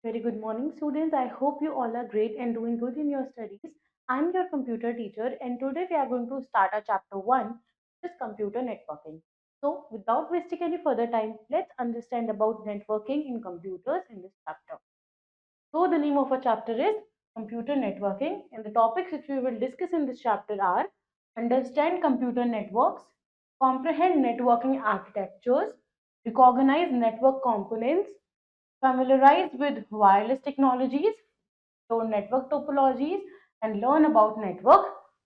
Very good morning, students. I hope you all are great and doing good in your studies. I'm your computer teacher, and today we are going to start our chapter 1, which is computer networking. So, without wasting any further time, let's understand about networking in computers in this chapter. So, the name of our chapter is Computer Networking, and the topics which we will discuss in this chapter are understand computer networks, comprehend networking architectures, recognize network components, familiarize with wireless technologies, learn network topologies, and learn about network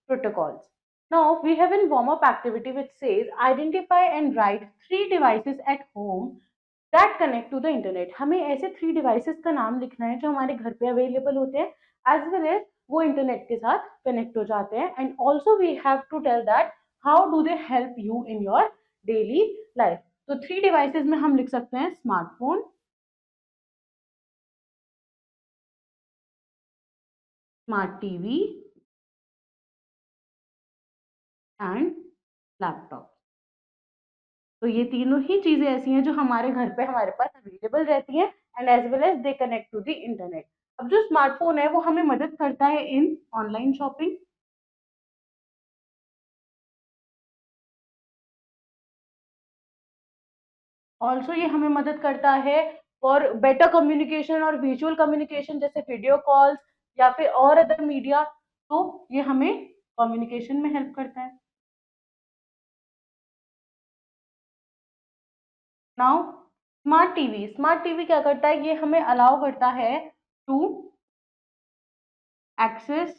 protocols. Now, we have a warm-up activity which says identify and write 3 devices at home that connect to the internet. हमें ऐसे 3 devices का नाम लिखना है जो हमारे घर पे अवेलेबल होते हैं as well as वो इंटरनेट के साथ कनेक्ट हो जाते हैं and also we have to tell that how do they help you in your daily life. तो 3 devices में हम लिख सकते हैं smartphone, smart TV and laptop. तो ये तीनों ही चीजें ऐसी हैं जो हमारे घर पे हमारे पास अवेलेबल रहती हैं and as well as they connect to the internet. अब जो स्मार्टफोन है वो हमें मदद करता है इन ऑनलाइन शॉपिंग, ऑल्सो ये हमें मदद करता है फॉर बेटर कम्युनिकेशन और विजुअल कम्युनिकेशन जैसे वीडियो कॉल्स या फिर और अदर मीडिया। तो ये हमें कम्युनिकेशन में हेल्प करता है। नाउ स्मार्ट टीवी क्या करता है, ये हमें अलाउ करता है to access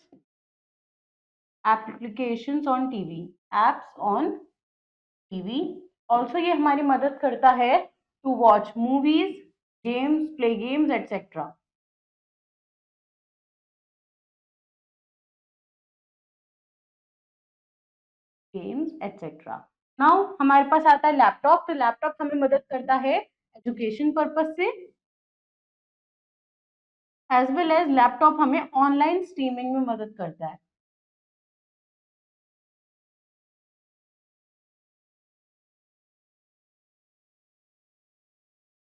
applications on TV, apps on TV. Also ये हमारी मदद करता है to watch movies, games, play games etcetera. Games etcetera. Now हमारे पास आता है लैपटॉप। तो लैपटॉप हमें मदद करता है एजुकेशन पर्पज से एज वेल एज लैपटॉप हमें ऑनलाइन स्ट्रीमिंग में मदद करता है।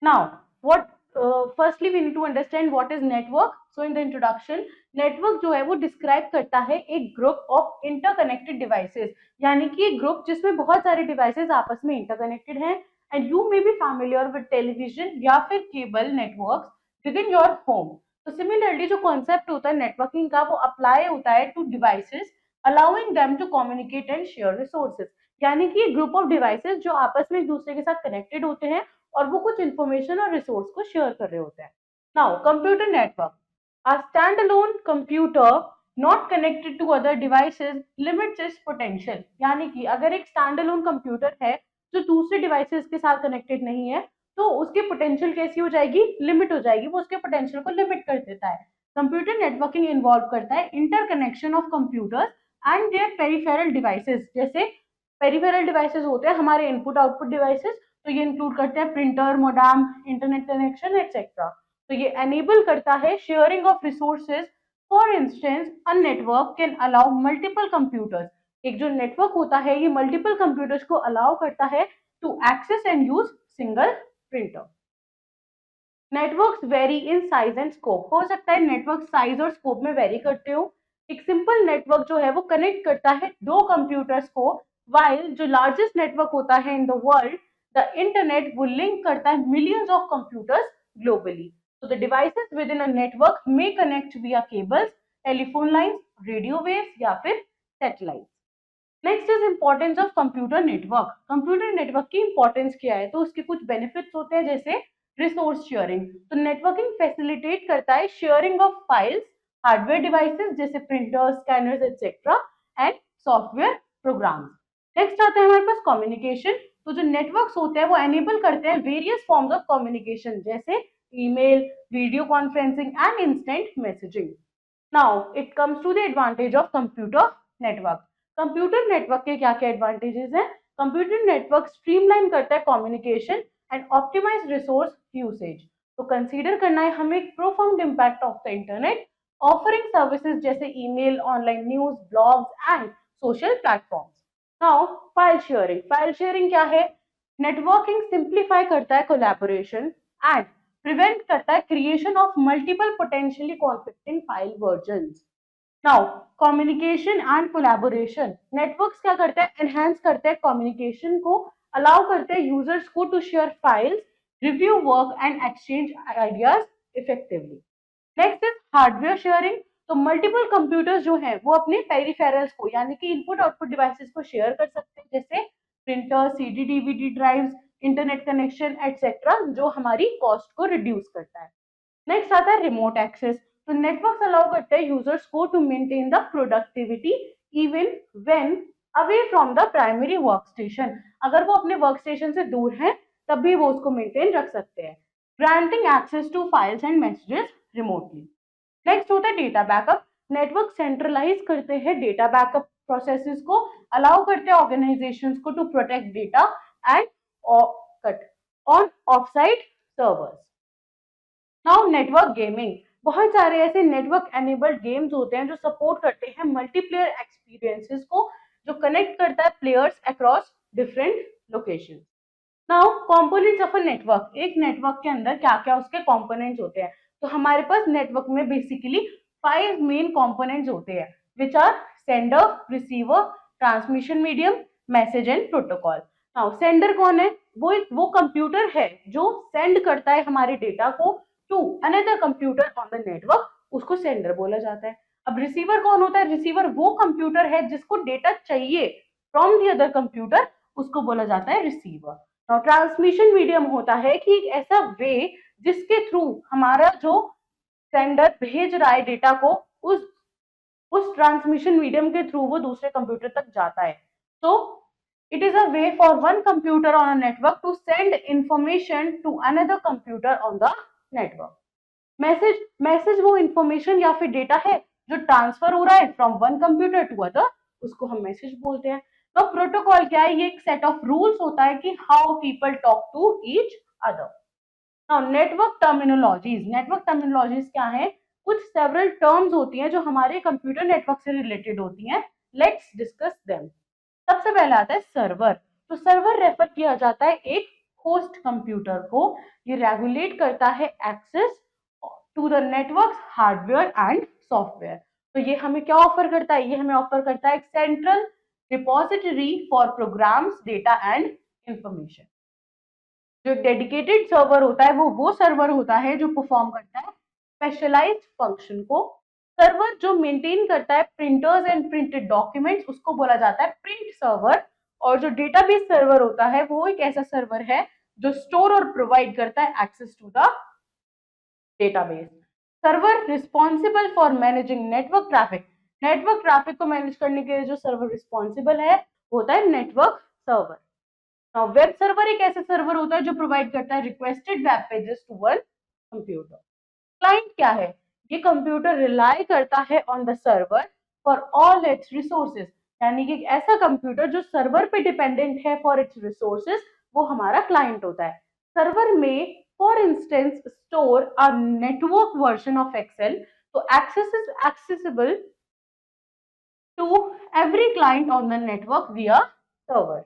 Now, what firstly we need to understand what is network. So in the introduction, network जो है वो डिस्क्राइब करता है एक ग्रुप ऑफ इंटरकनेक्टेड डिवाइसेस, यानी कि एक ग्रुप जिसमें बहुत सारे डिवाइसेस आपस में इंटरकनेक्टेड हैं and you may be familiar with television या फिर cable networks within your home. तो सिमिलरली जो कॉन्सेप्ट होता है नेटवर्किंग का वो अप्लाई होता है to devices allowing them to communicate and share resources, यानी कि ग्रुप ऑफ डिवाइसेस जो आपस में एक दूसरे के साथ कनेक्टेड होते हैं और वो कुछ इंफॉर्मेशन और रिसोर्स को शेयर कर रहे होते हैं। Now computer network, a standalone computer not connected to other devices limits its potential, यानी कि अगर एक स्टैंड अलोन कंप्यूटर है जो दूसरे डिवाइसेस के साथ कनेक्टेड नहीं है तो उसकी पोटेंशियल कैसी हो जाएगी, लिमिट हो जाएगी, वो उसके पोटेंशियल को लिमिट कर देता है। कंप्यूटर नेटवर्किंग इन्वॉल्व करता है interconnection of computers and their peripheral devices. जैसे पेरिफेरल डिवाइसेस होते हैं हमारे इनपुट आउटपुट डिवाइसेस, तो ये इंक्लूड करते हैं printer, modem, internet connection etcetera. तो ये एनेबल करता है sharing of resources. For instance a network can allow multiple computers, एक जो नेटवर्क होता है ये मल्टीपल कंप्यूटर्स को अलाउ करता है to access and use single printer. Networks vary in size and scope, हो सकता है नेटवर्क साइज और स्कोप में वेरी करते हो। एक सिंपल नेटवर्क जो है वो कनेक्ट करता है दो कंप्यूटर्स को, वाइल जो लार्जेस्ट नेटवर्क होता है in the world, the internet, वो लिंक करता है millions of computers globally. So the devices within a network may connect via cables, telephone lines, radio waves या फिर satellites. Next is importance of computer network. Computer network की importance क्या है, तो उसके कुछ बेनिफिट्स होते हैं जैसे रिसोर्स शेयरिंग। तो नेटवर्किंग फैसिलिटेट करता है sharing of files, hardware devices जैसे printers, scanners etcetera and software programs. Next आता है हमारे पास कम्युनिकेशन। तो जो नेटवर्क्स होते हैं वो एनेबल करते हैं वेरियस फॉर्म्स ऑफ कम्युनिकेशन जैसे email, video conferencing and instant messaging. Now it comes to the advantage of computer network. Computer network के क्या क्या एडवांटेजेस हैं। कंप्यूटर नेटवर्क स्ट्रीमलाइन करता है communication and optimize resource usage. तो कंसीडर करना है हमें profound impact of the internet offering services जैसे email, online news, blogs and social platforms. Now file sharing क्या है, नेटवर्किंग सिंप्लीफाई करता है कोलैबोरेशन एंड प्रिवेंट करता है creation of multiple potentially conflicting file versions. Now communication and collaboration, networks क्या करते हैं, एनहांस करते हैं कम्युनिकेशन को, अलाउ करते हैं यूजर्स को to share files, review work and exchange ideas effectively. Next is hardware sharing, तो मल्टीपल कंप्यूटर्स जो है वो अपने पेरिफेरल्स को यानी कि इनपुट आउटपुट डिवाइसेस को शेयर कर सकते हैं, जैसे printer, CD, DVD drives, internet connection etcetera, जो हमारी कॉस्ट को रिड्यूस करता है। नेक्स्ट आता है रिमोट एक्सेस, तो नेटवर्क अलाउ करते हैं यूजर्स को to maintain the productivity even when away from the primary work station, अगर वो अपने वर्क स्टेशन से दूर हैं तब भी वो उसको मेंटेन रख सकते हैं। Granting access to files and messages remotely. Next होता है डेटा बैकअप, नेटवर्क सेंट्रलाइज करते हैं डेटा बैकअप प्रोसेसेस को, अलाउ करते हैं ऑर्गेनाइजेशंस को to protect data and cut on offsite servers. Now network gaming, बहुत सारे ऐसे नेटवर्क एनेबल्ड गेम्स होते हैं जो सपोर्ट करते हैं मल्टीप्लेयर एक्सपीरियंसेस को, जो कनेक्ट करता है players across different location. Now components of a network, एक नेटवर्क के अंदर क्या क्या उसके कंपोनेंट्स होते हैं, तो हमारे पास नेटवर्क में बेसिकली 5 मेन कंपोनेंट्स होते हैं which are sender, receiver, transmission medium, message and protocol. Now sender कौन है, वो कंप्यूटर है जो सेंड करता है हमारे डेटा को to another computer on the network, उसको सेंडर बोला जाता है। अब रिसीवर कौन होता है, रिसीवर वो कंप्यूटर है जिसको डेटा चाहिए फ्रॉम द अदर कंप्यूटर, उसको बोला जाता है रिसीवर। ट्रांसमिशन मीडियम होता है कि एक ऐसा वे जिसके थ्रू हमारा जो सेंडर भेज रहा है डेटा को, उस ट्रांसमिशन मीडियम के थ्रू वो दूसरे कंप्यूटर तक जाता है। तो it is a way for one computer on a network to send information to another computer on the network. Message वो इंफॉर्मेशन या फिर डेटा है जो ट्रांसफर हो रहा है from one computer to other, उसको हम मैसेज बोलते हैं। तो प्रोटोकॉल क्या है, ये एक सेट ऑफ रूल्स होता है कि how people talk to each other. Now network terminologies क्या है, कुछ सेवरल टर्म्स होती हैं जो हमारे कंप्यूटर नेटवर्क से रिलेटेड होती हैं। Let's discuss them. सबसे पहले आता है सर्वर, तो सर्वर रेफर किया जाता है एक होस्ट कंप्यूटर को, ये रेगुलेट करता है access to the network hardware and software. तो ये हमें क्या ऑफर करता है, ये हमें ऑफर करता है एक central repository for programs, data and information. जो डेडिकेटेड सर्वर होता है वो सर्वर होता है जो परफॉर्म करता है स्पेशलाइज्ड फंक्शन को। सर्वर जो मेंटेन करता है प्रिंटर्स एंड प्रिंटेड डॉक्यूमेंट्स, उसको बोला जाता है प्रिंट सर्वर। और जो डेटाबेस सर्वर होता है वो एक ऐसा सर्वर है जो स्टोर और प्रोवाइड करता है access to the database. Server responsible for managing network traffic को मैनेज करने के लिए जो सर्वर रिस्पॉन्सिबल है होता है नेटवर्क सर्वर। वेब सर्वर एक ऐसा सर्वर होता है जो प्रोवाइड करता है requested web pages to one computer. Client क्या है, ये कंप्यूटर रिलाई करता है on the server for all its resources, यानी कि एक ऐसा कंप्यूटर जो सर्वर पे डिपेंडेंट है फॉर इट्स रिसोर्सेज, वो हमारा क्लाइंट होता है। सर्वर में for instance store a network version of Excel, तो access is accessible to every client on the network via server.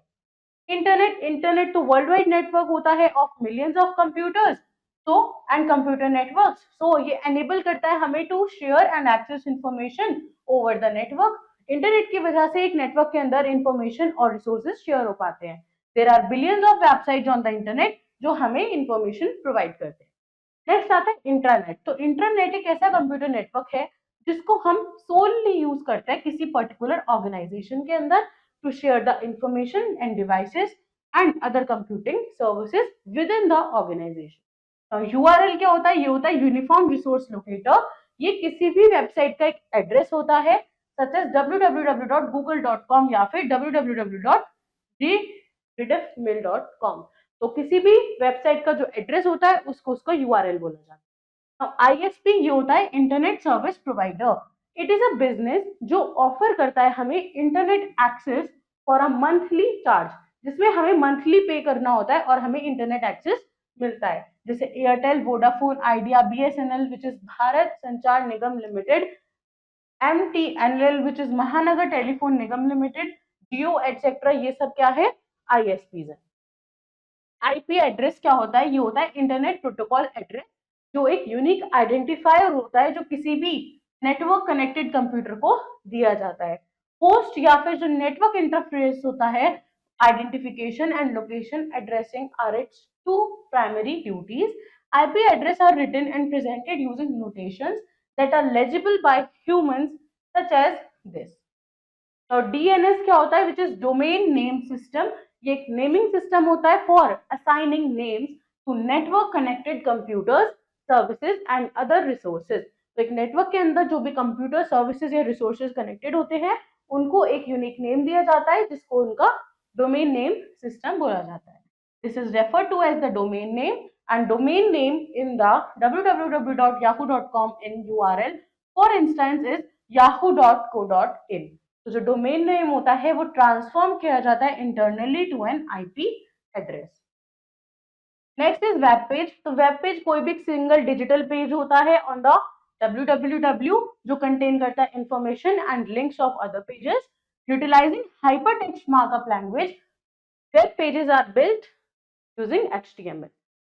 Internet तो वर्ल्ड वाइड नेटवर्क होता है ऑफ मिलियंस ऑफ कंप्यूटर्स, तो एंड कंप्यूटर नेटवर्क, सो ये enable करता है हमें to share and access information over the network. Internet की वजह से एक नेटवर्क के अंदर इंफॉर्मेशन और रिसोर्सेज शेयर हो पाते हैं। There are billions of websites on the internet जो हमें इंफॉर्मेशन प्रोवाइड करते हैं। नेक्स्ट आता है इंट्रानेट, तो इंटरनेट एक ऐसा कंप्यूटर नेटवर्क है जिसको हम सोलली यूज करते हैं किसी पर्टिकुलर ऑर्गेनाइजेशन के अंदर to share the information and devices and other computing services within the organization. Now, URL क्या होता है, ये होता है यूनिफॉर्म रिसोर्स लोकेटर। ये किसी भी वेबसाइट का एक एड्रेस होता है सच एज www.google.com या फिर www.rediffmail.com। तो किसी भी वेबसाइट का जो एड्रेस होता है उसको URL बोला जाता है। ISP ये होता है internet service provider. It is a business जो ऑफर करता है हमें internet access for a monthly charge, जिसमें हमें मंथली पे करना होता है और हमें इंटरनेट एक्सेस मिलता है, जैसे Airtel, Vodafone, idea, BSNL which is Bharat संचार निगम लिमिटेड, MTNL विच इज महानगर टेलीफोन निगम लिमिटेड, जियो एटसेट्रा, ये सब क्या है, ISPs है। आईपी एड्रेस क्या होता है? ये होता है इंटरनेट प्रोटोकॉल एड्रेस, जो एक यूनिक आइडेंटिफायर होता है जो किसी भी नेटवर्क कनेक्टेड कंप्यूटर को दिया जाता है। होस्ट या फिर जो नेटवर्क इंटरफेस होता है, identification and location addressing are its two primary duties. IP address are written and presented using notations that are legible by humans, such as this. तो DNS क्या होता है? Which is domain name system. ये एक naming system होता है for assigning names to network connected computers, services and other resources. तो एक नेटवर्क के अंदर जो भी कंप्यूटर सर्विसेज या रिसोर्सेज कनेक्टेड होते हैं, उनको एक यूनिक नेम दिया जाता है जिसको उनका डोमेन नेम सिस्टम बोला जाता है. This is referred to as the domain name, and domain name in the www.yahoo.com in URL, for instance, is yahoo.co.in. तो जो डोमेन नेम होता है वो ट्रांसफॉर्म किया जाता है internally to an IP address. Next is web page. तो web page कोई भी सिंगल डिजिटल पेज होता है ऑन द www, जो कंटेन करता है information and links of other pages. Utilising hypertext markup language, web pages are built using HTML.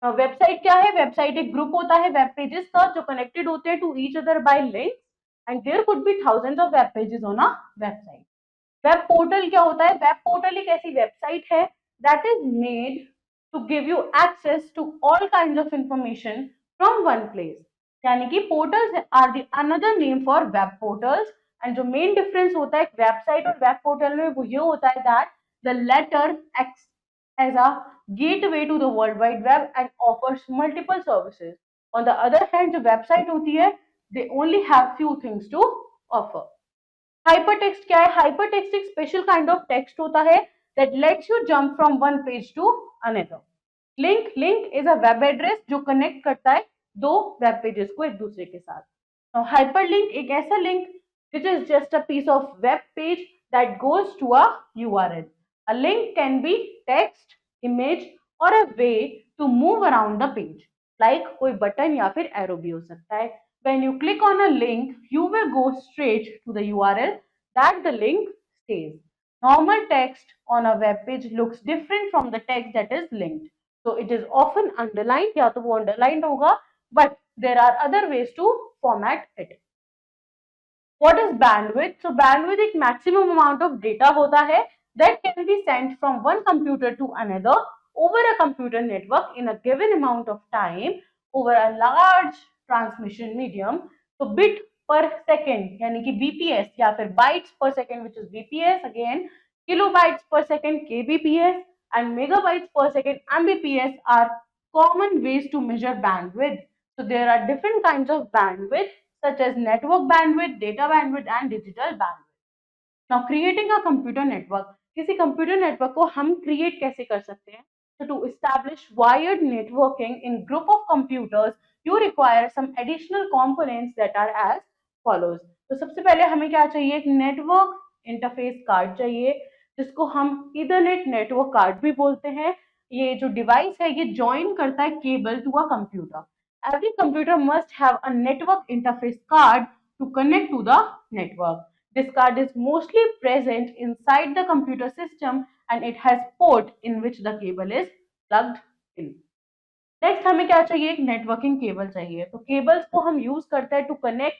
Website क्या है? वेबसाइट एक ग्रुप होता है वेब पेजेस का जो कनेक्टेड होते हैं to each other by links, and there could be thousands of web pages on a website. Web portal क्या होता है? वेब पोर्टल एक ऐसी वेबसाइट है that is made to give you access to all kinds of information from one place. यानी कि portals are the another name for web portals. And जो main difference होता है वेबसाइट और वेब पोर्टल में वो ये होता है that the letter X as a gateway to the World Wide Web and offers multiple services. On the other hand, जो वेबसाइट होती है, they only have few things to offer. Hypertext क्या है? हाइपरटेक्स्ट एक स्पेशल काइंड ऑफ टेक्स्ट होता है that lets you jump from one page to another. Link is a web address जो connect करता है दो वेब पेजेस को एक दूसरे के साथ. हाइपरलिंक एक ऐसा link which is just a piece of web page that goes to a URL. A link can be text, image or a way to move around the page. Like कोई button या फिर arrow भी हो सकता है. When you click on a link, you will go straight to the URL that the link stays. Normal text on a web page looks different from the text that is linked. So it is often underlined, या तो वो underlined होगा, but there are other ways to format it. What is bandwidth? So bandwidth एक maximum amount of data होता है that can be sent from one computer to another over a computer network in a given amount of time over a large transmission medium. So bit per second यानी कि BPS या फिर bytes per second which is BPS, again kilobytes per second KBPS, and megabytes per second MBPS are common ways to measure bandwidth. So there are different kinds of bandwidth such as network bandwidth, data bandwidth and digital bandwidth. Now creating a computer network. किसी computer network को हम create कैसे कर सकते हैं? So to establish wired networking in group of computers, you require some additional components that are as follows. तो सबसे पहले हमें क्या चाहिए? एक network interface card चाहिए जिसको हम Ethernet network card भी बोलते हैं. ये जो डिवाइस है ये ज्वाइन करता है cable to a computer. Every computer must have a network interface card to connect to the network. This card is mostly present inside the computer system and it has port in which the cable is plugged in. Next हमें क्या चाहिए? एक networking cable चाहिए. तो cables को हम use करते हैं to connect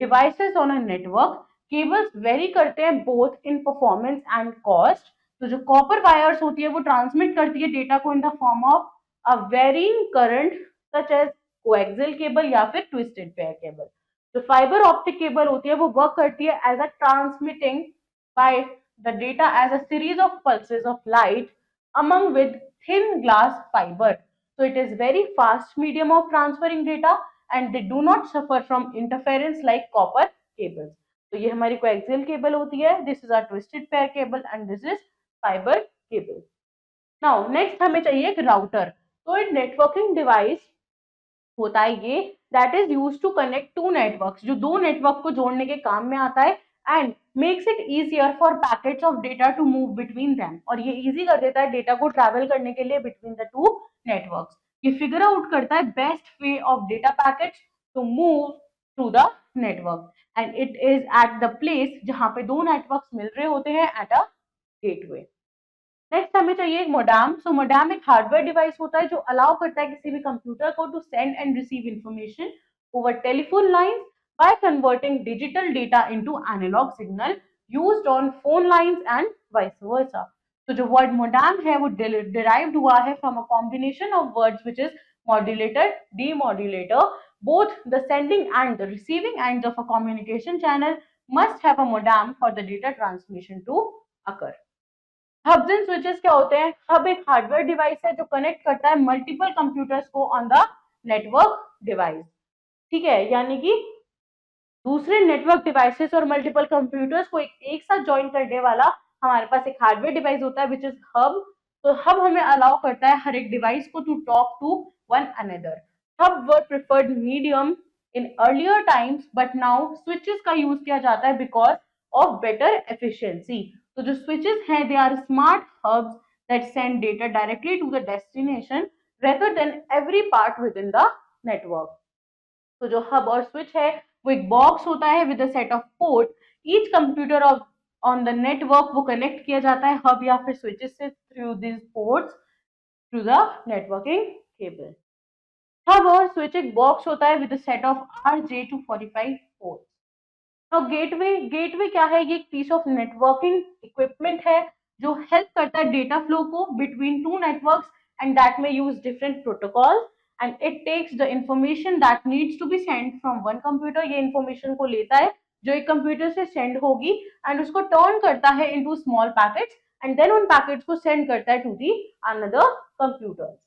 devices on a network. Cables vary करते हैं both in performance and cost. तो जो कॉपर वायर्स होती है वो ट्रांसमिट करती है डेटा को in the form of a varying current such as coaxial cable या फिर ट्विस्टेड पेयर केबल. जो फाइबर ऑप्टिक केबल होती है वो वर्क करती है as a transmitting by the data as a series of pulses of light among with thin glass fiber. So it is very fast medium of transferring data and they do not suffer from interference like copper cables. तो ये हमारी coaxial cable होती है. This is a twisted pair cable and this is fiber cable. Now next हमें चाहिए एक router. तो एक networking device होता है ये that is used to connect two networks, जो दो नेटवर्क को जोड़ने के काम में आता है and makes it easier for packets of data to move between them. और ये easy कर देता है डेटा को ट्रैवल करने के लिए between the two networks. ये फिगर आउट करता है best way of data packets to move through the network and it is at the place जहाँ पे दो networks मिल रहे होते हैं at a gateway. नेक्स्ट हमें चाहिए एक मोडेम। सो मोडेम एक हार्डवेयर डिवाइस होता है जो अलाउ करता है किसी भी कंप्यूटर को to send and receive information over telephone lines by converting digital data into analogue signal used on phone lines and vice versa. तो जो वर्ड मोडेम है वो डिराइव्ड हुआ है from a combination of words which is modulator, demodulator. Both the sending and the receiving ends of a communication channel must have a modem for the data transmission to occur. Hubs and switches क्या होते हैं? Hub एक hardware device है जो connect करता है multiple computers को on the network device. ठीक है, यानी कि दूसरे नेटवर्क डिवाइसेस और मल्टीपल कंप्यूटर्स को एक साथ ज्वाइन करने वाला हमारे पास एक हार्डवेयर डिवाइस होता है विच इज हब. तो हब हमें अलाउ करता है हर एक डिवाइस को to talk to one another. Hub were preferred medium in earlier times but now switches का यूज किया जाता है बिकॉज ऑफ बेटर एफिशिएंसी. तो जो स्विचेस हैं they are smart hubs that send data directly to the destination rather than every part within the network. तो जो hub और स्विच है वो एक बॉक्स होता है with a set of port. Each computer of on the network वो connect किया जाता है हब या फिर स्विचेस से through this ports through the networking cable. Hub और स्विच एक बॉक्स होता है with a set of RJ245 ports. तो गेटवे क्या है? ये एक पीस ऑफ नेटवर्किंग इक्विपमेंट है जो हेल्प करता है डेटा फ्लो को between two networks and that में use different protocols and it takes the information that needs to be send from one computer. ये इंफॉर्मेशन को लेता है जो एक कंप्यूटर से सेंड होगी एंड उसको टर्न करता है into small packets and then उन पैकेट्स को सेंड करता है to the another computer.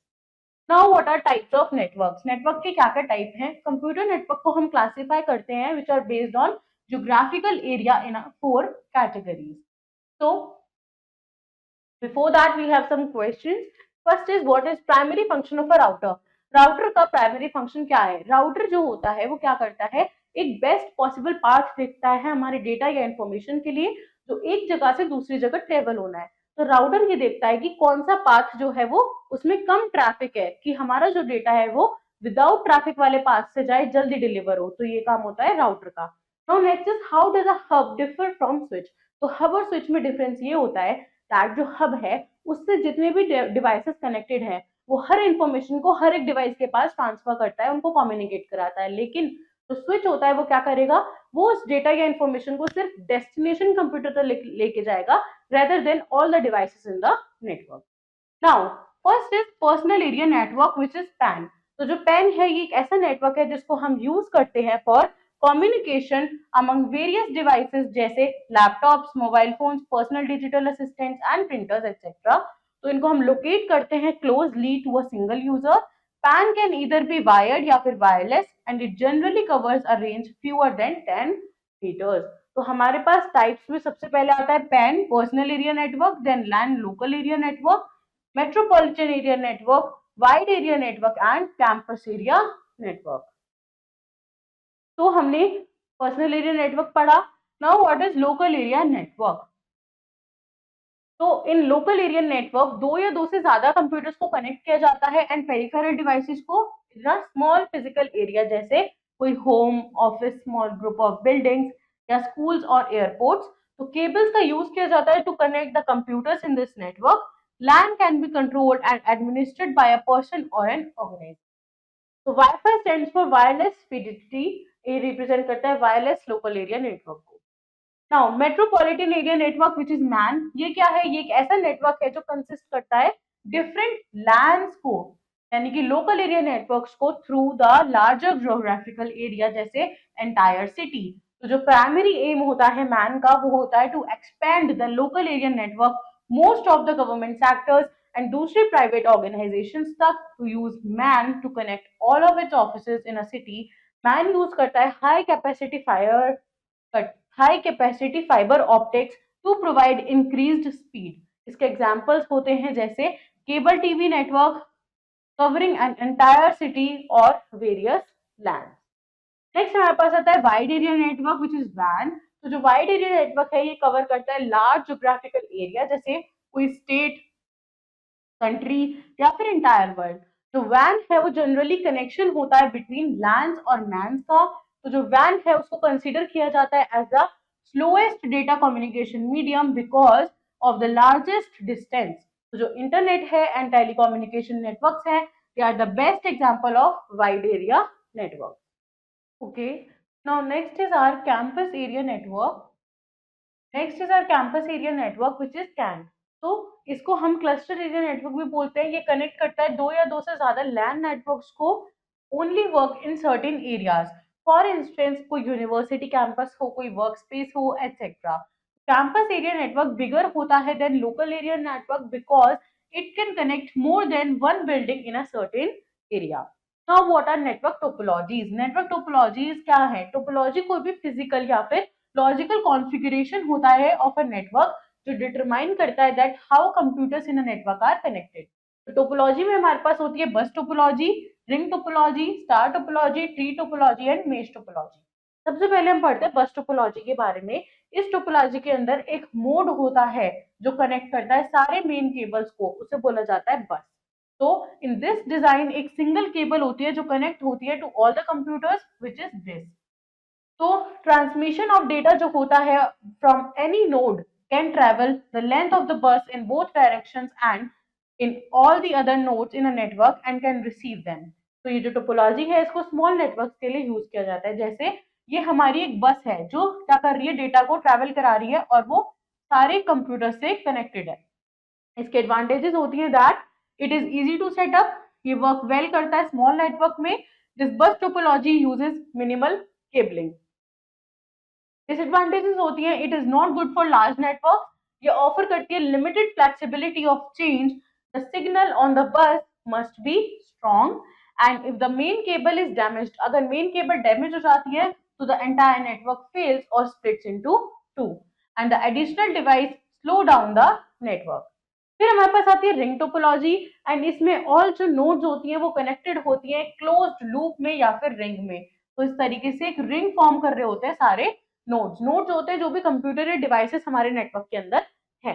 Now what are types of networks? Network के क्या क्या टाइप हैं? कंप्यूटर नेटवर्क को हम क्लासिफाई करते हैं which are based on geographical area in 4 categories. So before that we have some questions. First is what is primary function of a router? Router का primary function क्या है? Router जो होता है वो क्या करता है? एक बेस्ट पॉसिबल पाथ देखता है हमारे डेटा या इंफॉर्मेशन के लिए जो एक जगह से दूसरी जगह ट्रेवल होना है. तो राउटर ये देखता है कि कौन सा पाथ जो है वो उसमें कम ट्रैफिक है कि हमारा जो डेटा है वो विदाउट ट्रैफिक वाले पाथ से जाए, जल्दी डिलीवर हो. तो ये काम होता है राउटर का. Now next is how does a hub differ from switch? तो हब और स्विच में डिफरेंस ये होता है दैट जो हब है उससे जितने भी डिवाइसेस कनेक्टेड हैं वो हर इंफॉर्मेशन को हर एक डिवाइस के पास ट्रांसफर करता है, उनको कम्युनिकेट कराता है. लेकिन जो स्विच होता है वो क्या करेगा? वो उस डेटा या इंफॉर्मेशन को सिर्फ डेस्टिनेशन कंप्यूटर तक लेके जाएगा rather than all the devices in the network. Now first is personal area network which is pan. तो जो पैन है ये एक ऐसा नेटवर्क है जिसको हम यूज करते हैं for communication among various devices जैसे laptops, mobile phones, personal digital assistants and printers etcetera. तो इनको हम लोकेट करते हैं closely to a single user. PAN can either be wired या फिर wireless and it generally covers a range fewer than 10 metres. तो हमारे पास टाइप्स में सबसे पहले आता है PAN, personal area network, then LAN local area network, metropolitan area network, wide area network and campus area network. तो हमने पर्सनल एरिया नेटवर्क पढ़ा. Now what is local area network? तो इन लोकल एरिया नेटवर्क दो या दो से ज्यादा computers को कनेक्ट किया जाता है एंड पेरिफेरल डिवाइसेस को in a small physical area जैसे कोई home, office, small group of buildings या स्कूल्स और एयरपोर्ट्स. तो केबल्स का यूज किया जाता है to connect the computers in this network. LAN can be controlled and administered by a person और एन ऑर्गेनाइजेशन. तो WiFi stands for wireless fidelity. ये रिप्रेजेंट करता है वायरलेस लोकल एरिया नेटवर्क को. Now metropolitan area network which is MAN. ये क्या है? ये एक ऐसा नेटवर्क है जो कंसिस्ट करता है डिफरेंट लैंड्स को यानी कि लोकल एरिया नेटवर्क्स को through the larger geographical area जैसे एंटायर सिटी. तो जो प्राइमरी एम होता है मैन का वो होता है to expand the local area network most of the government sectors and दूसरे प्राइवेट ऑर्गेनाइजेशंस तक to use MAN to connect all of its offices in a city. MAN use करता है high capacity fibre optics to provide increased speed. इसके examples होते हैं जैसे cable TV network covering an entire city और various land. Next हमारे पास आता है wide area network which is van. तो जो वाइड एरिया नेटवर्क है ये कवर करता है लार्ज ज्योग्राफिकल एरिया जैसे कोई स्टेट, कंट्री या फिर इंटायर वर्ल्ड. जो वैन है वो जनरली कनेक्शन होता है बिटवीन लैंड्स और मैन्स का. तो जो वैन है उसको कंसीडर किया जाता है as the slowest data communication medium because of the largest distance. तो जो इंटरनेट है एंड टेलीकम्युनिकेशन नेटवर्क्स हैं, they are the best example of wide area network. Okay, now next is our campus area network. Next is our campus area network which is CAN. तो इसको हम cluster area network भी बोलते हैं. ये connect करता है दो या दो से ज्यादा लैन नेटवर्क्स को, only work in certain areas. For instance कोई यूनिवर्सिटी कैंपस हो, कोई वर्क स्पेस हो, etcetera. Campus area network bigger होता है than local area network because it can connect more than one building in a certain area. Now what are network topologies. Network topologies क्या है? Topology कोई भी physical या फिर logical configuration होता है ऑफ अ नेटवर्क जो डिटरमाइन करता है that how computers in a network are connected. तो टोपोलॉजी में हमारे पास होती है bus topology, ring topology, star topology, tree topology and mesh topology. सबसे पहले हम पढ़ते हैं बस टोपोलॉजी के बारे में. इस टोपोलॉजी के अंदर एक मोड होता है जो कनेक्ट करता है सारे मेन केबल्स को, उसे बोला जाता है बस. तो इन दिस डिजाइन एक सिंगल केबल होती है जो कनेक्ट होती है to all the computers which is this. तो ट्रांसमिशन ऑफ डेटा जो होता है from any node can travel the length of the bus in both directions and in all the other nodes in a network and can receive them. तो ये जो topology है इसको small networks के लिए यूज किया जाता है. जैसे ये हमारी एक बस है जो क्या कर रही है, डेटा को ट्रेवल करा रही है और वो सारे कंप्यूटर से कनेक्टेड है. इसके एडवांटेजेस होती है that it is easy to setup, ये वर्क वेल करता है स्मॉल नेटवर्क में. This bus topology uses minimal cabling. Disadvantages होती है it is not good for large network, ये ऑफर करती है limited flexibility of change. The signal on the bus must be strong and if the main cable is damaged, अगर main cable damage हो जाती है तो द एंटायर नेटवर्क फेल्स और splits into two and the additional device slow down the network. फिर हमारे पास आती है रिंग टोपोलॉजी एंड इसमें ऑल जो नोड्स होती हैं वो कनेक्टेड होती हैं क्लोज्ड लूप में या फिर रिंग में. तो इस तरीके से एक रिंग फॉर्म कर रहे होते हैं सारे नोड्स होते हैं जो भी कंप्यूटर या डिवाइसेस हमारे नेटवर्क के अंदर है.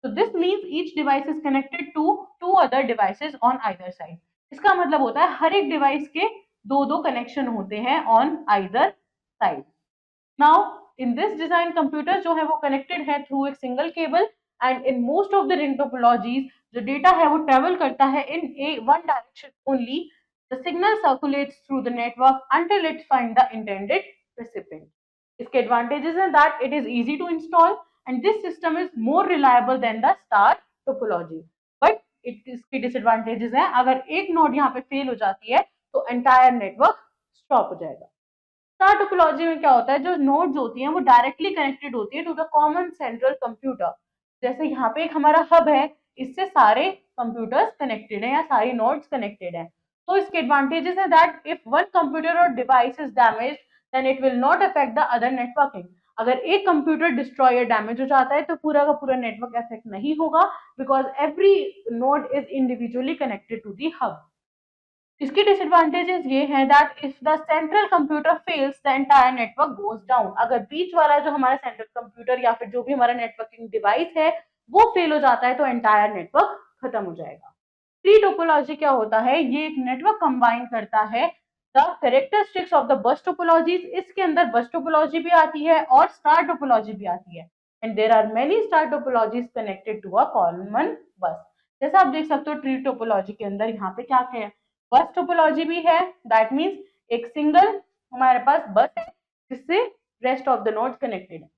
तो this means each device is connected to two other devices on either side. इसका मतलब होता है हर एक डिवाइस के दो दो कनेक्शन होते हैं on either side. Now in this design computer जो है वो कनेक्टेड है थ्रू एक single cable and in most of the ring topologies जो डेटा है वो ट्रेवल करता है in a one direction only. The signal circulates through the network until it find the intended recipient. इसके एडवांटेजेस हैं that it is easy to install and this system is more reliable than the star topology. But इसकी disadvantages हैं, अगर एक node यहाँ पे fail हो जाती है तो एंटायर नेटवर्क स्टॉप हो जाएगा. स्टार टोपोलॉजी में क्या होता है, जो नोड्स होती हैं वो डायरेक्टली कनेक्टेड होती है to the common central computer. जैसे यहाँ पे एक हमारा हब है, इससे सारे कंप्यूटर्स कनेक्टेड है या सारी नोड्स कनेक्टेड है. तो इसके एडवांटेजेस है दैट इफ वन कंप्यूटर और device is damaged then it will not affect the other networking. अगर एक कंप्यूटर डिस्ट्रॉय या डैमेज हो जाता है तो पूरा का पूरा नेटवर्क अफेक्ट नहीं होगा because every node is individually connected to the hub. इसकी डिसएडवांटेजेस ये है that if the central computer fails the entire network goes down. अगर बीच वाला जो हमारा सेंट्रल कंप्यूटर या फिर जो भी हमारा नेटवर्किंग डिवाइस है वो फेल हो जाता है तो एंटायर नेटवर्क खत्म हो जाएगा. ट्री टोपोलॉजी क्या होता है, ये एक नेटवर्क कंबाइन करता है द कैरेक्टरिस्टिक्स ऑफ द बस टोपोलॉजीज. इसके अंदर बस टोपोलॉजी भी आती है और स्टार टोपोलॉजी भी आती है and there are many star topologies connected to a common bus. जैसा आप देख सकते हो ट्री टोपोलॉजी के अंदर यहाँ पे क्या है, बस टोपोलॉजी भी है, दैट मीन्स एक सिंगल हमारे पास बस है जिससे rest of the nodes connected है.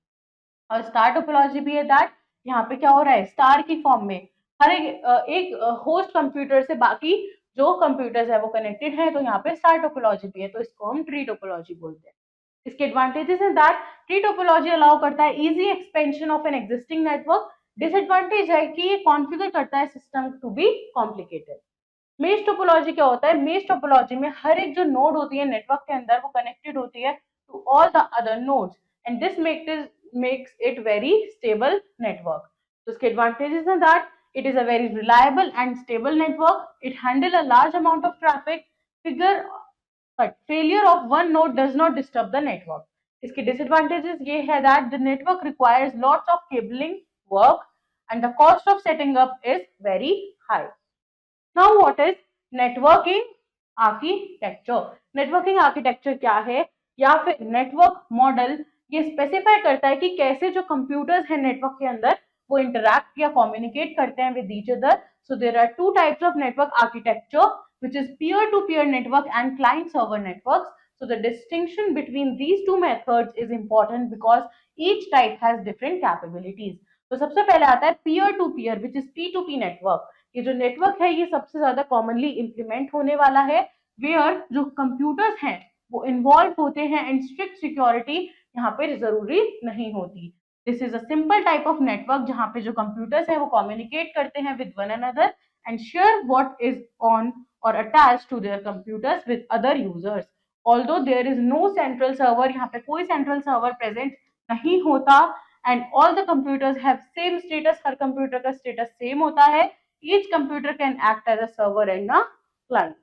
और स्टार टोपोलॉजी भी है दैट यहाँ पे क्या हो रहा है, स्टार की फॉर्म में हर एक होस्ट कंप्यूटर से बाकी जो कंप्यूटर्स है वो कनेक्टेड है. तो यहाँ पे स्टार टोपोलॉजी भी है, तो इसको हम ट्री टोपोलॉजी बोलते हैं. इसके एडवांटेजेस हैं दैट ट्री टोपोलॉजी अलाउ करता है easy expansion of an existing network. Disadvantage है कि ये कॉन्फ़िगर करता है system to be complicated. Mesh topology क्या होता है, मेश टोपोलॉजी में हर एक जो नोड होती है नेटवर्क के अंदर वो कनेक्टेड होती है to all the other nodes and this makes it very stable network. So इसके advantages हैं that it is a very reliable and stable network. It handle a large amount of traffic. But failure of one node does not disturb the network. इसके disadvantages ये है that the network requires lots of cabling work and the cost of setting up is very high. Now what is networking architecture? Networking architecture क्या है या फिर network model ये specify करता है कि कैसे जो कंप्यूटर्स हैं नेटवर्क के अंदर वो इंटरैक्ट या कम्युनिकेट करते हैं with each other. So there are two types of network architecture which is peer-to-peer network and client-server networks. So the distinction between these two methods is important because each type has different capabilities. तो सबसे पहले आता है peer-to-peer which is P2P network. ये जो network है ये सबसे ज्यादा कॉमनली इम्प्लीमेंट होने वाला है, वेयर जो कंप्यूटर्स हैं वो इन्वॉल्व होते हैं एंड स्ट्रिक्ट सिक्योरिटी यहाँ पे जरूरी नहीं होती. This is a simple type of network जहाँ पे जो कंप्यूटर्स हैं वो कम्युनिकेट करते हैं with one another and share what is on or attached to their computers with other users. Although there is no central server, यहाँ पे कोई central server present नहीं होता and all the computers have same status, her computer का status same होता है. Each computer can act as a server and a client.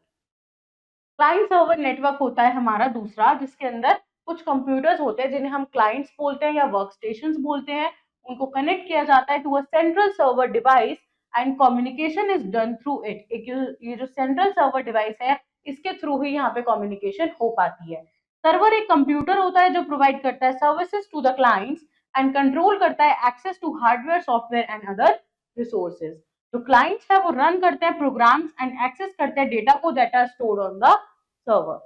Client server network होता है हमारा दूसरा, जिसके अंदर कुछ कंप्यूटर्स होते हैं जिन्हें हम क्लाइंट्स बोलते हैं या वर्क स्टेशन बोलते हैं. उनको कनेक्ट किया जाता है to a central server device and communication is done through it. ये जो सेंट्रल सर्वर डिवाइस है इसके थ्रू ही यहाँ पे कम्युनिकेशन हो पाती है. सर्वर एक कंप्यूटर होता है जो प्रोवाइड करता है services to the clients and control करता है access to hardware, software and other resources. जो क्लाइंट्स है वो रन करते हैं प्रोग्राम्स एंड एक्सेस करते हैं डेटा को that are stored on the server.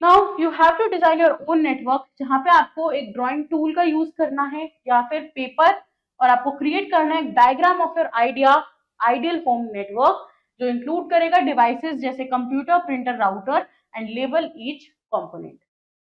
Now you have to design your own network, जहां पे आपको एक ड्राइंग टूल का यूज करना है या फिर पेपर, और आपको क्रिएट करना है diagram of your ideal home network जो इंक्लूड करेगा डिवाइसेस जैसे computer, printer, router and label each component.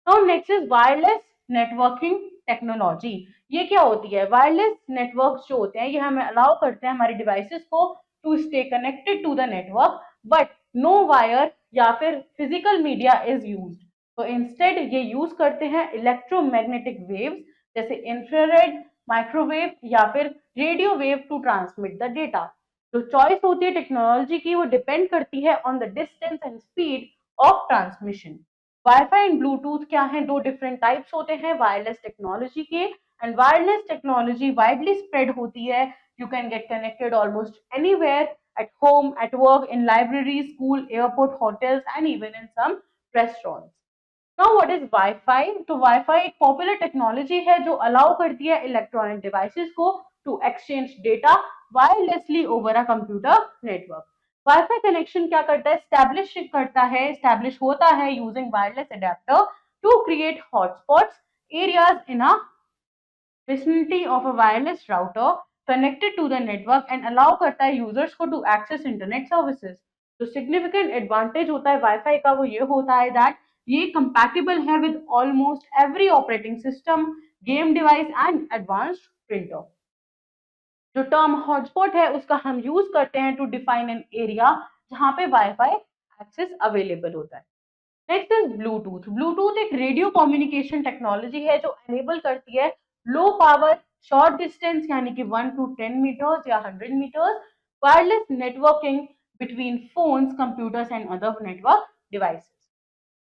Now next is wireless networking technology. ये क्या होती है? वायरलेस नेटवर्क्स जो होते हैं ये हमें अलाउ करते हैं हमारे डिवाइसेस को to stay connected to the network but no wire या फिर फिजिकल मीडिया इज यूज्ड. तो इंस्टेड ये यूज करते हैं इलेक्ट्रोमैग्नेटिक वेव्स जैसे इंफ्रारेड, माइक्रोवेव या फिर radio wave to transmit the data. जो चॉइस होती है टेक्नोलॉजी की वो डिपेंड करती है on the distance and speed of transmission. WiFi and Bluetooth क्या है? दो डिफरेंट टाइप्स होते हैं वायरलेस टेक्नोलॉजी के. And wireless technology widely spread होती है. You can get connected almost anywhere, at home, at work, in libraries, school, airport, hotels, and even in some restaurants. Now, what is Wi-Fi? तो Wi-Fi एक popular technology है जो allow करती है electronic devices को to exchange data wirelessly over a computer network. WiFi connection क्या करता है? एस्टैब्लिश होता है using wireless adapter to create hotspots areas in a vicinity of a wireless router connected to the network and allow करता है users को to access internet services. तो significant advantage होता है वाईफाई का वो ये होता है दैट ये कंपैटिबल है with almost every operating system, game device and advanced printer. जो टर्म हॉटस्पॉट है उसका हम यूज करते हैं टू डिफाइन एन एरिया जहां पे वाईफाई एक्सेस अवेलेबल होता है. Next is Bluetooth. ब्लूटूथ एक रेडियो कम्युनिकेशन टेक्नोलॉजी है जो एनेबल करती है लो पावर शॉर्ट डिस्टेंस यानी कि 1 to 10 मीटर्स या 100 metres wireless networking between phones, computers and other network devices.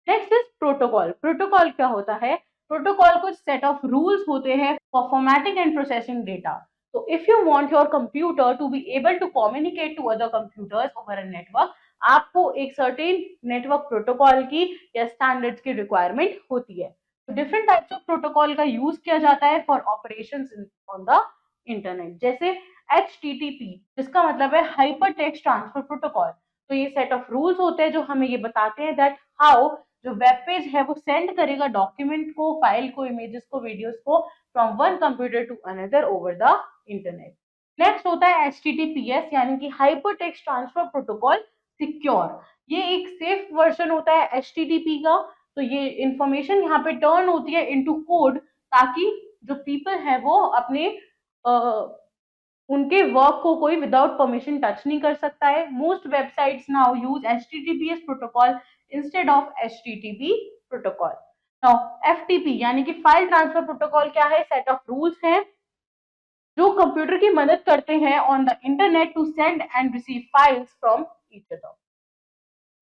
Next is protocol. Protocol क्या होता है? प्रोटोकॉल कुछ सेट ऑफ रूल्स होते हैं for formatting and processing data. So if you want your computer to be able to communicate to other computers over a network, आपको एक certain network protocol की या स्टैंडर्ड्स की रिक्वायरमेंट होती है. तो डिफरेंट टाइप्स ऑफ प्रोटोकॉल का use किया जाता है for operations on the internet, जैसे HTTP जिसका मतलब है हाइपर टेक्स्ट ट्रांसफर प्रोटोकॉल. तो ये सेट ऑफ रूल्स होते हैं जो हमें ये बताते हैं दैट हाउ जो वेब पेज है वो सेंड करेगा डॉक्यूमेंट को, फाइल को, इमेजेस को, वीडियोस को from one computer to another over the internet. Next होता है HTTPS यानी कि hyper text transfer protocol secure. ये एक सेफ वर्जन होता है HTTP का. तो ये इंफॉर्मेशन यहाँ पे टर्न होती है इनटू कोड ताकि जो पीपल है वो अपने उनके वर्क को कोई विदाउट परमिशन टच नहीं कर सकता है. Most websites now use HTTPS protocol instead of HTTP protocol. Now FTP यानी कि फाइल ट्रांसफर प्रोटोकॉल क्या है? सेट ऑफ रूल्स हैं जो कंप्यूटर की मदद करते हैं on the internet to send and receive files from each other.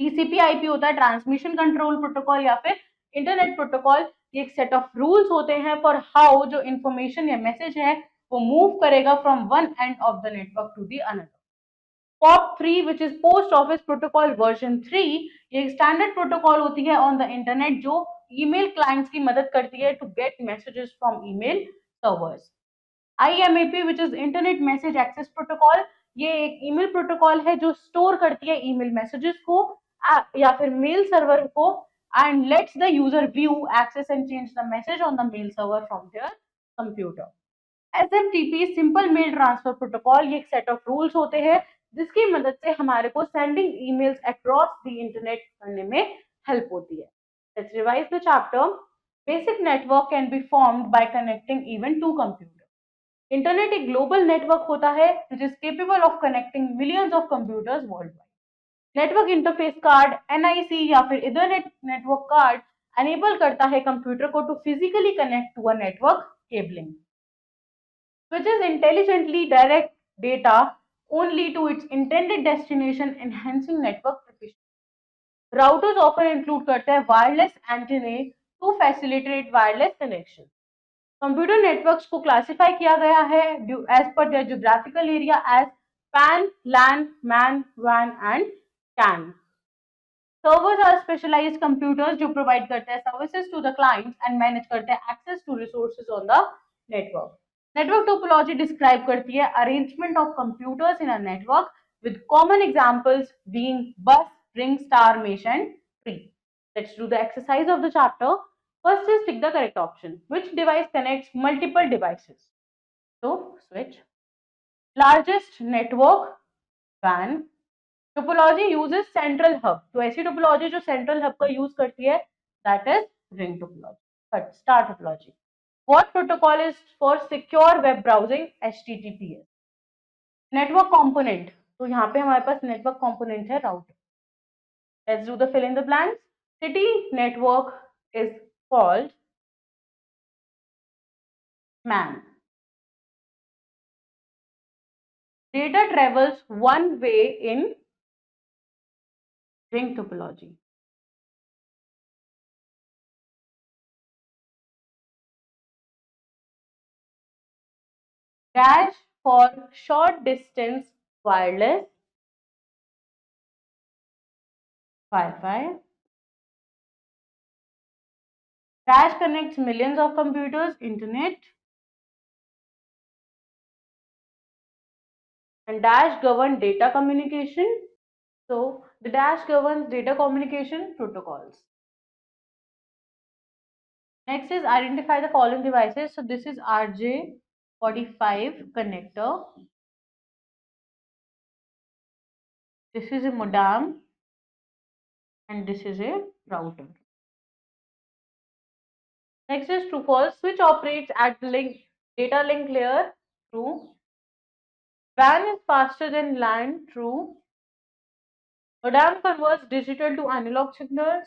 TCP/IP होता है ट्रांसमिशन कंट्रोल प्रोटोकॉल या फिर इंटरनेट प्रोटोकॉल. ये एक सेट ऑफ रूल्स होते हैं फॉर हाउ जो इंफॉर्मेशन या मैसेज है वो मूव करेगा from one end of the network to the another. POP3 which is post office protocol version 3 ये एक स्टैंडर्ड प्रोटोकॉल होती है ऑन द इंटरनेट जो ईमेल क्लाइंट्स की मदद करती है to get messages from email servers. IMAP which is internet message access protocol, ये एक ईमेल प्रोटोकॉल है जो स्टोर करती है ईमेल मैसेजेस को या फिर मेल सर्वर को and lets the user view, access and change the message on the mail server from their computer. SMTP simple mail transfer protocol, ये एक सेट ऑफ रूल्स होते हैं जिसकी मदद से हमारे को sending emails across the internet करने में हेल्प होती है. Let's revise the chapter. Basic network can be formed by connecting even two computers. Internet एक ग्लोबल नेटवर्क होता है which is capable of connecting millions of computers worldwide. Network interface card NIC या फिर Ethernet network card enable करता है computer को to physically connect to a network cabling. Switches intelligently direct data only to its intended destination, enhancing network efficiency. Routers often include करते हैं wireless antennae to facilitate wireless connection. Computer networks को classify किया गया है as per their geographical area as PAN, LAN, MAN, WAN and CAN. Servers are specialised computers जो provide करते हैं services to the clients and manage करते हैं access to resources on the network. Network topology describe करती है arrangement of computers in a network with common examples being bus, ring, star, mesh and tree. Let's do the exercise of the chapter. First is tick the correct option. Which device connects multiple devices? So switch. Largest network, WAN. Topology uses central hub, तो ऐसी topology जो central hub का use करती है that is ring topology. Star topology. What protocol is for secure web browsing? HTTPS. Network component, तो यहाँ पे हमारे पास नेटवर्क कंपोनेंट है router. Let's do the fill in the blanks. City network is called MAN. Data travels one way in ring topology. Dash for short distance wireless Wi-Fi. Dash connects millions of computers, internet. And dash governs data communication. So the dash governs data communication protocols. Next is identify the following devices. So this is RJ45 connector. This is a modem. And this is a router. Next is true false. Switch operates at the data link layer. True. WAN is faster than LAN. True. Modem converts digital to analog signals.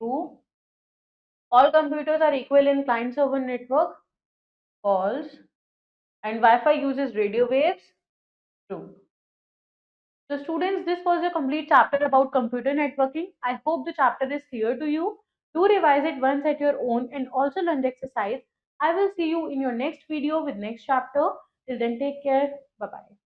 True. All computers are equal in client-server network. False. And Wi-Fi uses radio waves. True. So students, this was a complete chapter about computer networking. I hope the chapter is clear to you. Do revise it once at your own and also learn the exercise. I will see you in your next video with next chapter. Till then, take care. Bye-bye.